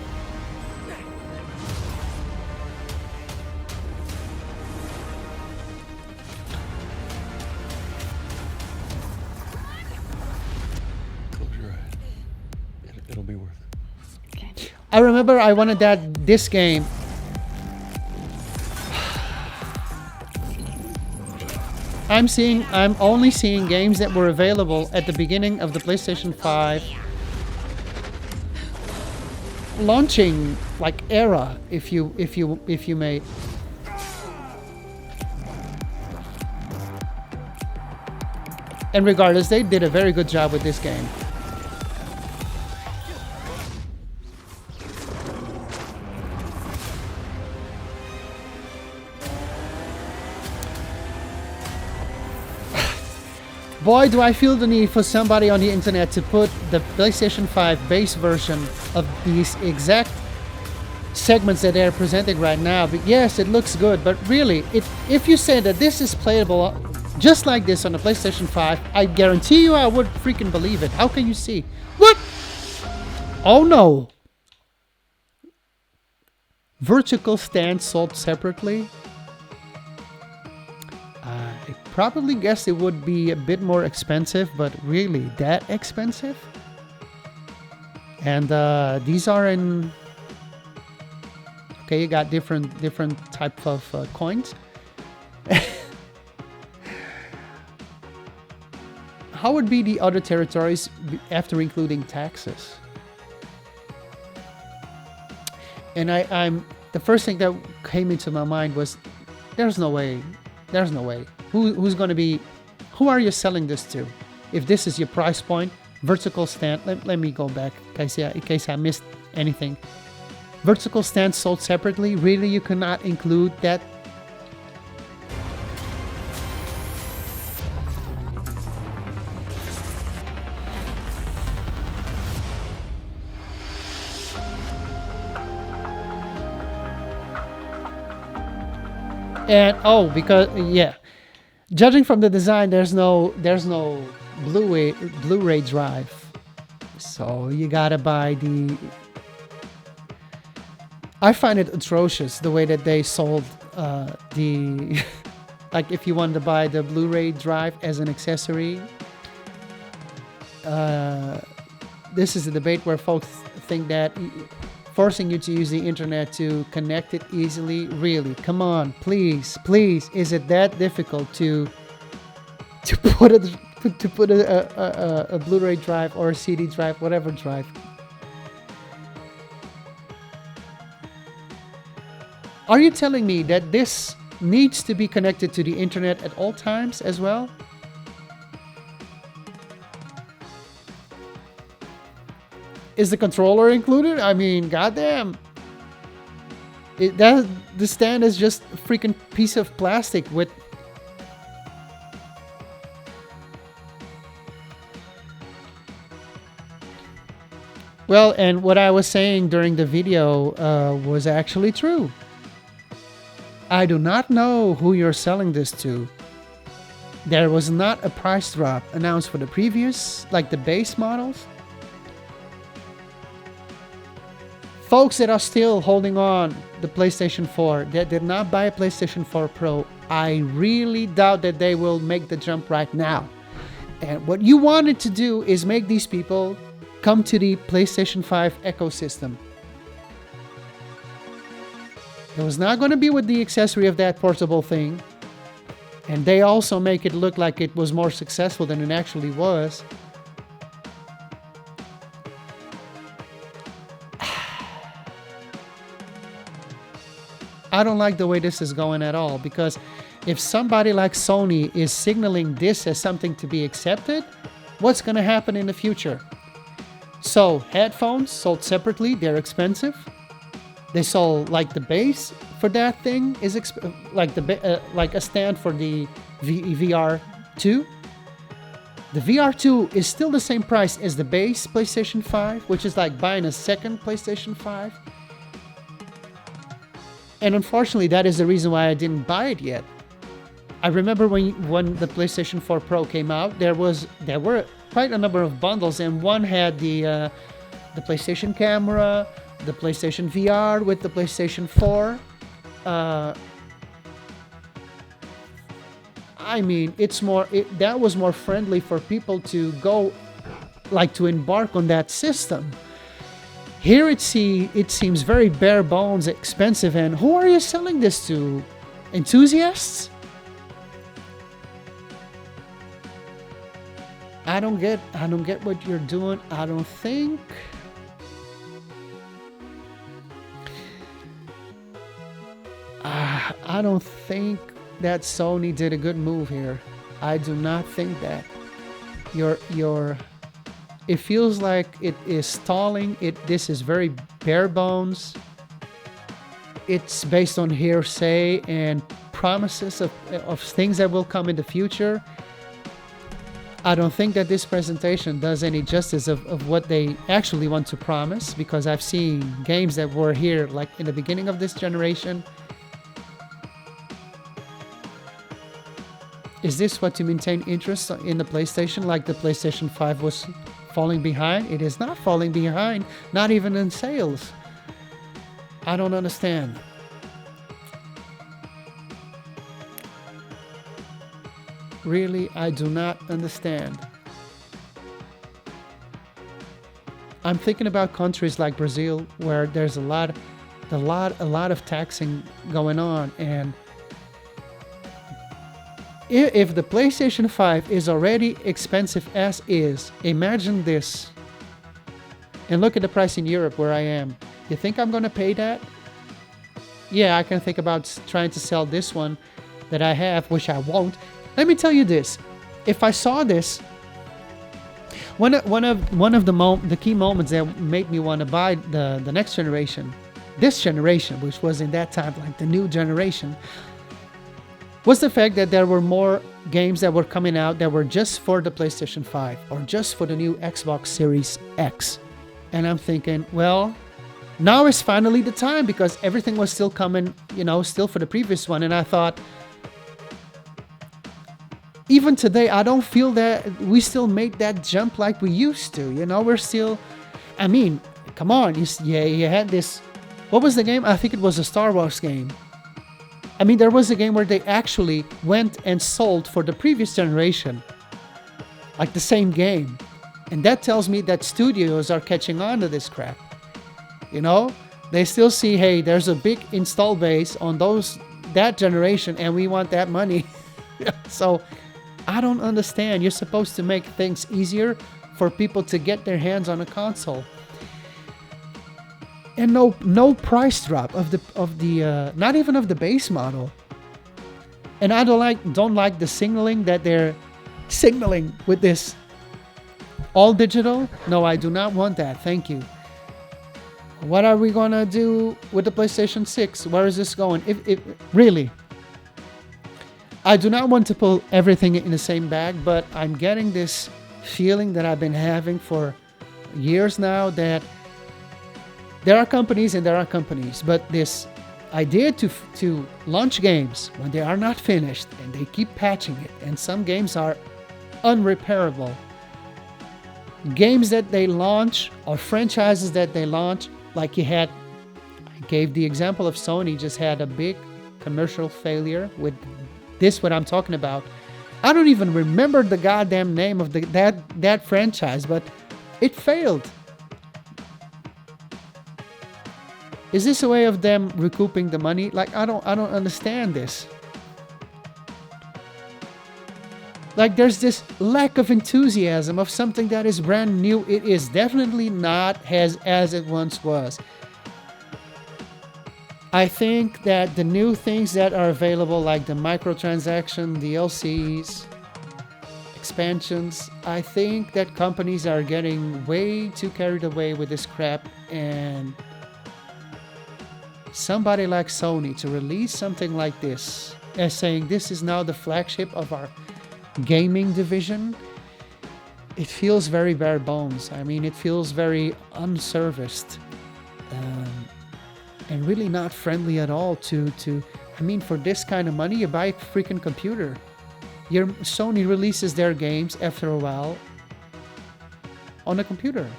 It'll be worth it. Okay. I remember I wanted this game. I'm only seeing games that were available at the beginning of the PlayStation 5 launching like era, if you may. And regardless, they did a very good job with this game. boy, do I feel the need for somebody on the internet to put the PlayStation 5 base version of these exact segments that they're presenting right now. But yes, it looks good, but really, if you say that this is playable just like this on the PlayStation 5, I guarantee you I would freaking believe it. How can you see? What? Oh no. Vertical stand sold separately. I probably guess it would be a bit more expensive, but really that expensive? And these are in... Okay, you got different type of coins. How would be the other territories after including taxes? And I'm the first thing that came into my mind was, there's no way. There's no way. Who's going to be... Who are you selling this to? If this is your price point, vertical stand... Let me go back in case I missed anything. Vertical stand sold separately? Really, you cannot include that? And oh, because yeah, judging from the design, there's no Blu-ray drive, so you gotta buy the... I find it atrocious the way that they sold the like if you wanted to buy the Blu-ray drive as an accessory. This is a debate where folks think that forcing you to use the internet to connect it easily, really, come on, please, is it that difficult to put a Blu-ray drive or a CD drive, whatever drive? Are you telling me that this needs to be connected to the internet at all times as well? Is the controller included? I mean, goddamn. The stand is just a freaking piece of plastic with... Well, and what I was saying during the video was actually true. I do not know who you're selling this to. There was not a price drop announced for the previous, like the base models. Folks that are still holding on the PlayStation 4, that did not buy a PlayStation 4 Pro, I really doubt that they will make the jump right now. And what you wanted to do is make these people come to the PlayStation 5 ecosystem. It was not going to be with the accessory of that portable thing. And they also make it look like it was more successful than it actually was. I don't like the way this is going at all, because if somebody like Sony is signaling this as something to be accepted, what's going to happen in the future? So, headphones sold separately, they're expensive. They sold like the base for that thing is like a stand for the VR2. The VR2 is still the same price as the base PlayStation 5, which is like buying a second PlayStation 5. And unfortunately, that is the reason why I didn't buy it yet. I remember when the PlayStation 4 Pro came out, there were quite a number of bundles, and one had the PlayStation camera, the PlayStation VR with the PlayStation 4. I mean, that was more friendly for people to go, like to embark on that system. Here it seems very bare bones, expensive, and who are you selling this to? Enthusiasts? I don't get what you're doing. I don't think. I don't think that Sony did a good move here. I do not think that. It feels like it is stalling. This is very bare bones. It's based on hearsay and promises of things that will come in the future. I don't think that this presentation does any justice of what they actually want to promise, because I've seen games that were here like in the beginning of this generation. Is this what to maintain interest in the PlayStation, like the PlayStation 5 was falling behind? It is not falling behind, not even in sales. I don't understand. Really, I do not understand. I'm thinking about countries like Brazil, where there's a lot of taxing going on, and if the PlayStation 5 is already expensive as is, imagine this. And look at the price in Europe where I am. You think I'm gonna pay that? Yeah, I can think about trying to sell this one that I have, which I won't. Let me tell you this: if I saw this, one of the key moments that made me want to buy the next generation, this generation, which was in that time like the new generation, was the fact that there were more games that were coming out that were just for the PlayStation 5 or just for the new Xbox Series X. And I'm thinking, well, now is finally the time, because everything was still coming, still for the previous one. And I thought, even today, I don't feel that we still made that jump like we used to. We're still, I mean, come on. You had this, what was the game? I think it was a Star Wars game. I mean, there was a game where they actually went and sold for the previous generation, like the same game. And that tells me that studios are catching on to this crap. They still see, hey, there's a big install base on that generation, and we want that money. So I don't understand. You're supposed to make things easier for people to get their hands on a console. And no price drop of the not even of the base model. And I don't like the signaling that they're signaling with this all digital. No, I do not want that. Thank you. What are we gonna do with the PlayStation 6? Where is this going? If really, I do not want to pull everything in the same bag, but I'm getting this feeling that I've been having for years now, that there are companies and there are companies, but this idea to launch games when they are not finished, and they keep patching it, and some games are unrepairable. Games that they launch, or franchises that they launch, like I gave the example of Sony just had a big commercial failure with this, what I'm talking about. I don't even remember the goddamn name of that franchise, but it failed. Is this a way of them recouping the money? Like, I don't understand this. Like, there's this lack of enthusiasm of something that is brand new. It is definitely not as it once was. I think that the new things that are available, like the microtransaction, DLCs, expansions, I think that companies are getting way too carried away with this crap, and somebody like Sony to release something like this as saying this is now the flagship of our gaming division, it feels very bare bones. I mean, it feels very unserviced. And really not friendly at all to I mean, for this kind of money, you buy a freaking computer. Sony releases their games after a while on a computer.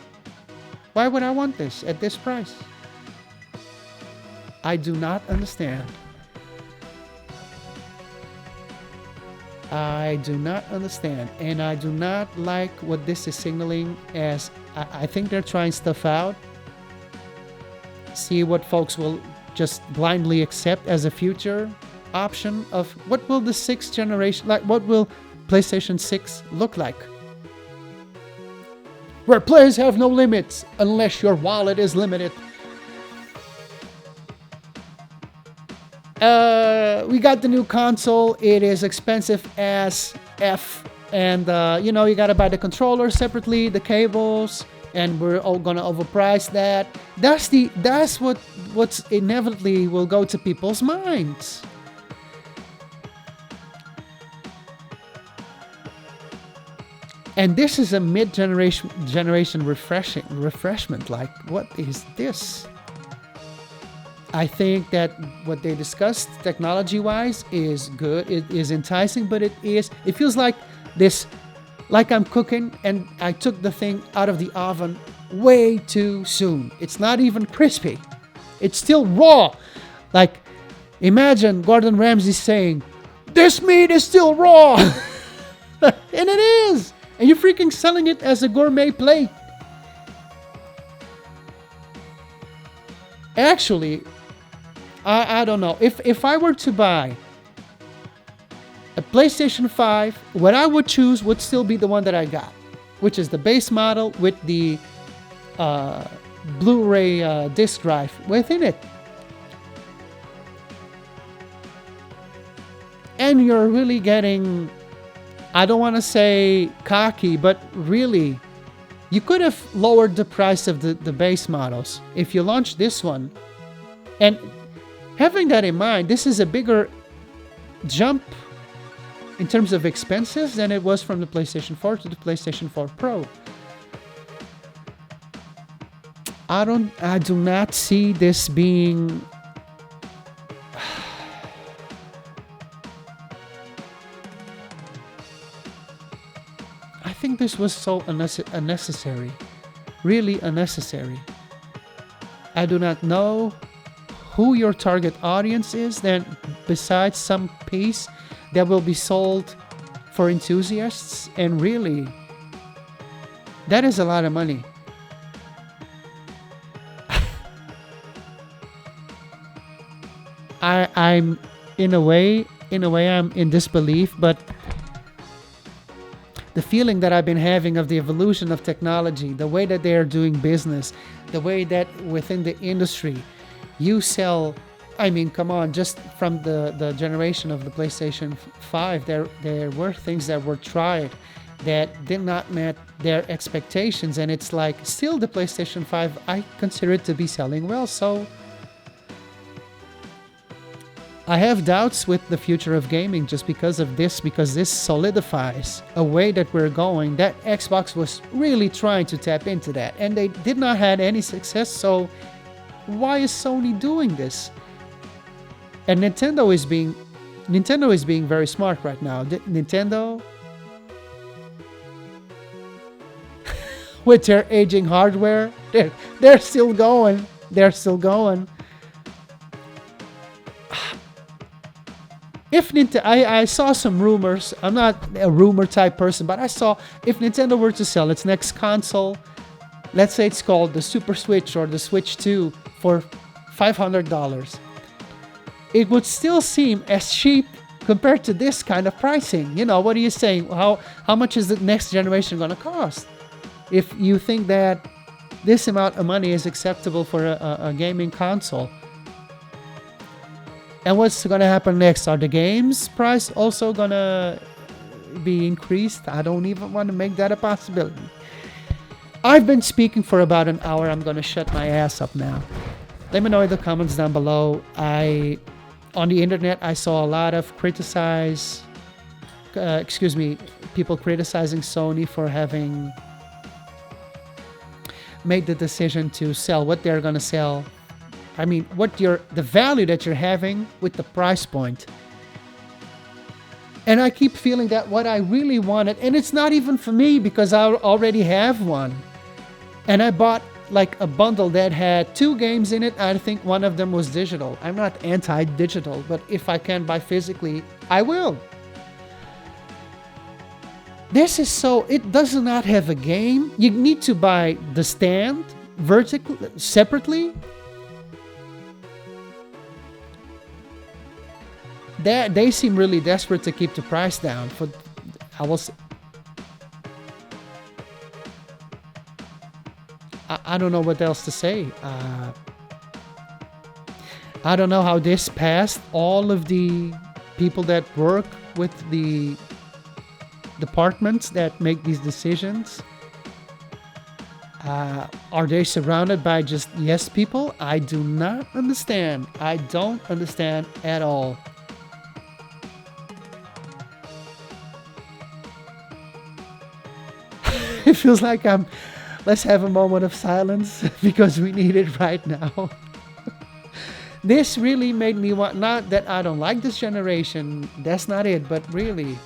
Why would I want this at this price? I do not understand. I do not understand. And I do not like what this is signaling as. I think they're trying stuff out. See what folks will just blindly accept as a future option of what will the 6th generation, like what will PlayStation 6 look like? Where players have no limits unless your wallet is limited. We got the new console. It is expensive as F. And, you gotta buy the controller separately, the cables, and we're all gonna overprice that. That's what's inevitably will go to people's minds. And this is a mid-generation refreshment. Like, what is this? I think that what they discussed technology-wise is good. It is enticing, but it feels like this, like I'm cooking and I took the thing out of the oven way too soon. It's not even crispy. It's still raw. Like, imagine Gordon Ramsay saying, "This meat is still raw." And it is. And you're freaking selling it as a gourmet plate. Actually, I don't know. If I were to buy a PlayStation 5, what I would choose would still be the one that I got, which is the base model with the Blu-ray disc drive within it. And you're really getting, I don't want to say cocky, but really, you could have lowered the price of the base models if you launched this one. And having that in mind, this is a bigger jump in terms of expenses than it was from the PlayStation 4 to the PlayStation 4 Pro. I do not see this being I think this was so unnecessary. Really unnecessary. I do not know who your target audience is, then besides some piece that will be sold for enthusiasts, and really, that is a lot of money. I'm in a way I'm in disbelief, but the feeling that I've been having of the evolution of technology, the way that they are doing business, the way that within the industry you sell, I mean, come on, just from the generation of the PlayStation 5, there were things that were tried that did not meet their expectations, and it's like, still the PlayStation 5, I consider it to be selling well, so I have doubts with the future of gaming just because of this, because this solidifies a way that we're going. That Xbox was really trying to tap into that, and they did not have any success, so why is Sony doing this? And Nintendo is being very smart right now. Nintendo, with their aging hardware, they're still going. They're still going. If I saw some rumors. I'm not a rumor type person, but I saw if Nintendo were to sell its next console, let's say it's called the Super Switch or the Switch 2 for $500, it would still seem as cheap compared to this kind of pricing. You know, what are you saying? How much is the next generation going to cost? If you think that this amount of money is acceptable for a gaming console. And what's going to happen next? Are the games price also going to be increased? I don't even want to make that a possibility. I've been speaking for about an hour. I'm going to shut my ass up now. Let me know in the comments down below. On the internet, I saw a lot of people criticizing Sony for having made the decision to sell what they're going to sell. I mean, the value that you're having with the price point. And I keep feeling that what I really wanted, and it's not even for me because I already have one. And I bought like a bundle that had 2 games in it. I think one of them was digital. I'm not anti-digital, but if I can buy physically, I will. This is it does not have a game. You need to buy the stand separately. They seem really desperate to keep the price down. I don't know what else to say. I don't know how this passed all of the people that work with the departments that make these decisions. Are they surrounded by just yes people? I do not understand. I don't understand at all. It feels like let's have a moment of silence because we need it right now. This really made me want, not that I don't like this generation, that's not it, but really,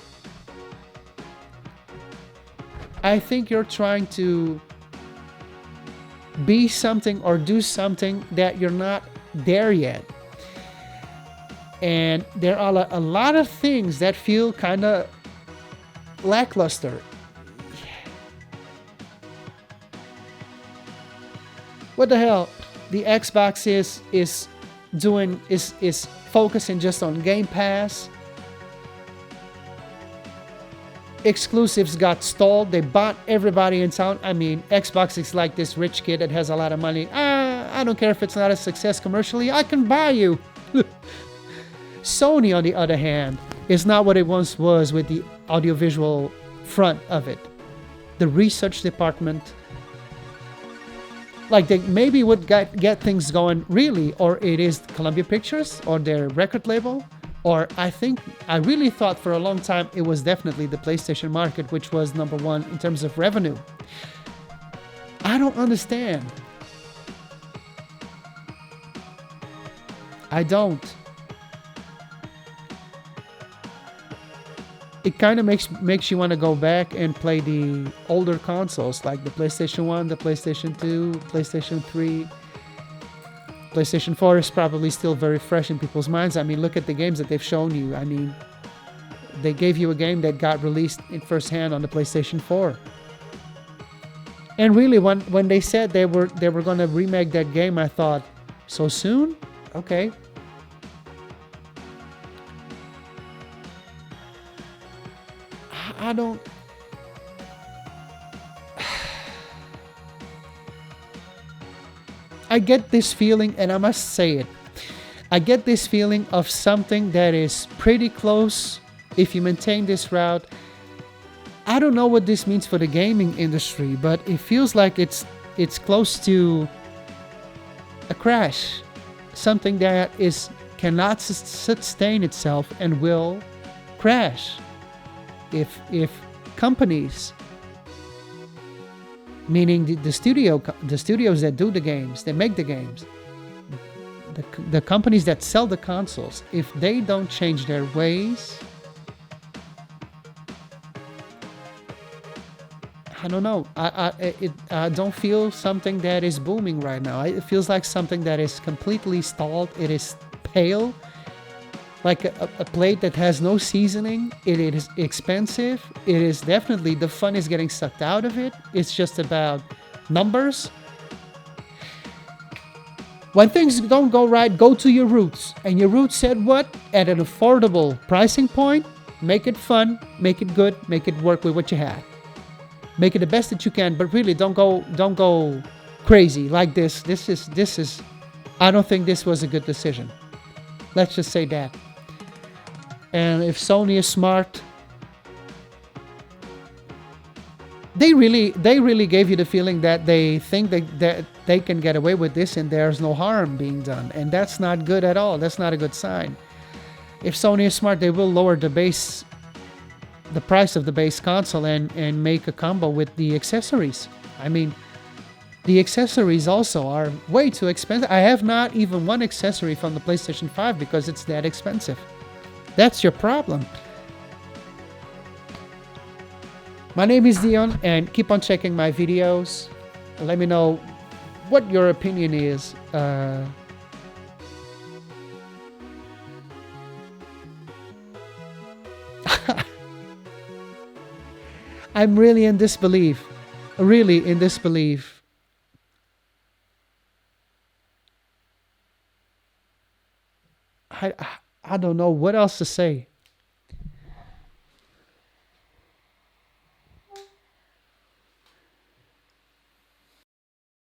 I think you're trying to be something or do something that you're not there yet. And there are a lot of things that feel kind of lackluster. What the hell? The Xbox is focusing just on Game Pass. Exclusives got stalled. They bought everybody in town. I mean, Xbox is like this rich kid that has a lot of money. I don't care if it's not a success commercially. I can buy you. Sony, on the other hand, is not what it once was with the audiovisual front of it. The research department, like they maybe would get things going really, or it is Columbia Pictures or their record label, or I really thought for a long time it was definitely the PlayStation market, which was number one in terms of revenue. I don't understand. I don't. It kind of makes you want to go back and play the older consoles like the PlayStation 1, the PlayStation 2, PlayStation 3. PlayStation 4 is probably still very fresh in people's minds. I mean, look at the games that they've shown you. I mean, they gave you a game that got released in firsthand on the PlayStation 4. And really, when they said they were going to remake that game, I thought, so soon? Okay. I don't... I get this feeling, and I must say it. I get this feeling of something that is pretty close if you maintain this route. I don't know what this means for the gaming industry, but it feels like it's close to a crash. Something that cannot sustain itself and will crash. If companies, meaning the studios that do the games, that make the games, the companies that sell the consoles, if they don't change their ways, I don't know. I don't feel something that is booming right now. It feels like something that is completely stalled. It is pale. Like a plate that has no seasoning. It is expensive. It is definitely, the fun is getting sucked out of it. It's just about numbers. When things don't go right, go to your roots. And your roots said what? At an affordable pricing point, make it fun, make it good, make it work with what you have. Make it the best that you can, but really don't go crazy like this. This is I don't think this was a good decision. Let's just say that. And if Sony is smart, they really gave you the feeling that they think that they can get away with this and there's no harm being done. And that's not good at all. That's not a good sign. If Sony is smart, they will lower the price of the base console and make a combo with the accessories. I mean, the accessories also are way too expensive. I have not even one accessory from the PlayStation 5 because it's that expensive. That's your problem. My name is Dion, and keep on checking my videos. Let me know what your opinion is. I'm really in disbelief. Really in disbelief. I don't know what else to say.